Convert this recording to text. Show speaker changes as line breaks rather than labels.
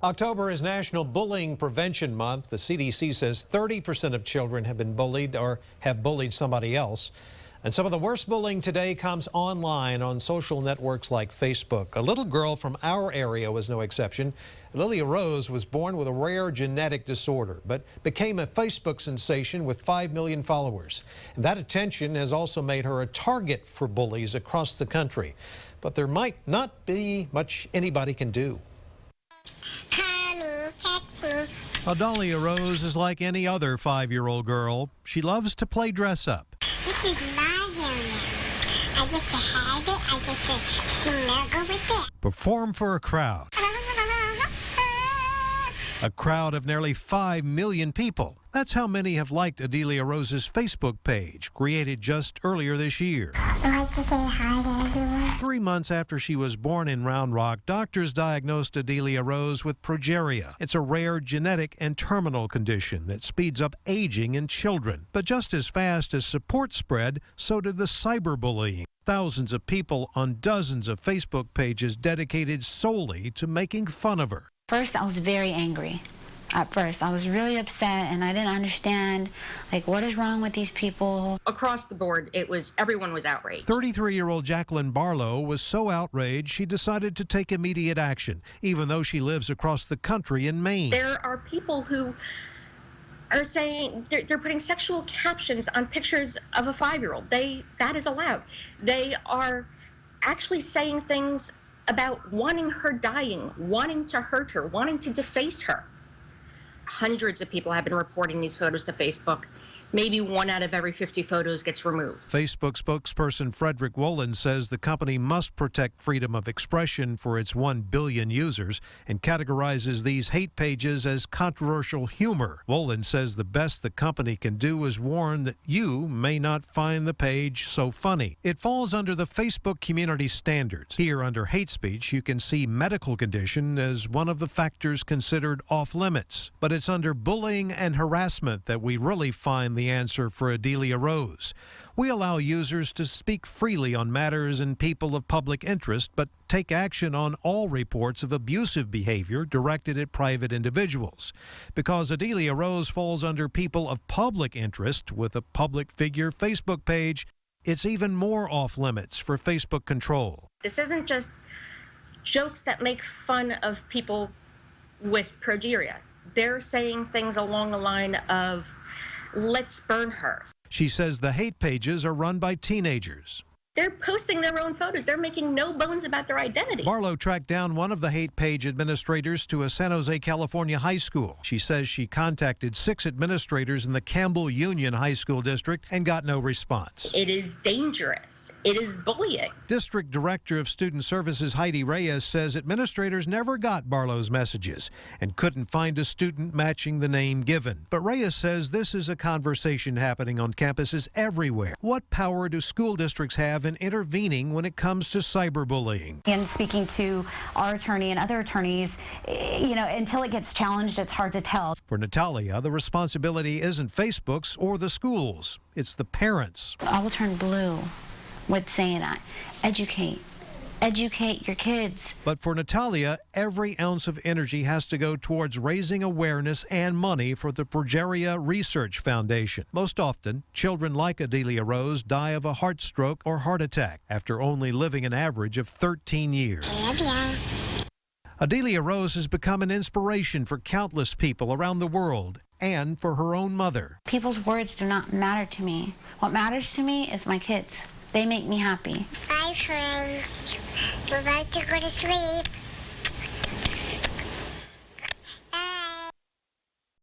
October is National Bullying Prevention Month. The CDC says 30% of children have been bullied or have bullied somebody else. And some of the worst bullying today comes online on social networks like Facebook. A little girl from our area was no exception. Lilia Rose was born with a rare genetic disorder, but became a Facebook sensation with 5 million followers. And that attention has also made her a target for bullies across the country. But there might not be much anybody can do.
Call me, text me.
Adalia Rose is like any other 5-year-old girl. She loves to play dress up.
This is my hair now. I get to have it. I get to snuggle with it.
Perform for a crowd. A crowd of nearly 5 million people. That's how many have liked Adalia Rose's Facebook page, created just earlier this year.
I like to say hi to everyone.
3 months after she was born in Round Rock, doctors diagnosed Adalia Rose with progeria. It's a rare genetic and terminal condition that speeds up aging in children. But just as fast as support spread, so did the cyberbullying. Thousands of people on dozens of Facebook pages dedicated solely to making fun of her.
First, I was very angry. At first, I was really upset, and I didn't understand, like, what is wrong with these people?
Across the board, everyone was outraged.
33-year-old Jacqueline Barlow was so outraged she decided to take immediate action, even though she lives across the country in Maine.
There are people who are saying they're putting sexual captions on pictures of a 5-year-old. That is allowed. They are actually saying things about wanting her dying, wanting to hurt her, wanting to deface her. Hundreds of people have been reporting these photos to Facebook. Maybe 1 out of every 50 photos gets removed.
Facebook spokesperson Frederick Wolin says the company must protect freedom of expression for its 1 billion users and categorizes these hate pages as controversial humor. Wolin says the best the company can do is warn that you may not find the page so funny. It falls under the Facebook community standards. Here under hate speech, you can see medical condition as one of the factors considered off limits. But it's under bullying and harassment that we really find the answer for Adalia Rose. We allow users to speak freely on matters and people of public interest, but take action on all reports of abusive behavior directed at private individuals. Because Adalia Rose falls under people of public interest with a public figure Facebook page, it's even more off limits for Facebook control.
This isn't just jokes that make fun of people with progeria. They're saying things along the line of, let's burn her.
She says the hate pages are run by teenagers.
They're posting their own photos. They're making no bones about their identity.
Barlow tracked down one of the hate page administrators to a San Jose, California high school. She says she contacted 6 administrators in the Campbell Union High School District and got no response.
It is dangerous. It is bullying.
District Director of Student Services Heidi Reyes says administrators never got Barlow's messages and couldn't find a student matching the name given. But Reyes says this is a conversation happening on campuses everywhere. What power do school districts have in intervening when it comes to cyberbullying?
And speaking to our attorney and other attorneys, until it gets challenged, it's hard to tell.
For Natalia, the responsibility isn't Facebook's or the schools. It's the parents.
I will turn blue with saying that. Educate your kids.
But for Natalia, every ounce of energy has to go towards raising awareness and money for the Progeria Research Foundation. Most often, children like Adalia Rose die of a heart stroke or heart attack after only living an average of 13 years. Adalia Rose has become an inspiration for countless people around the world and for her own mother.
People's words do not matter to me. What matters to me is my kids. They make me happy.
Bye, friends. We're about to go to sleep.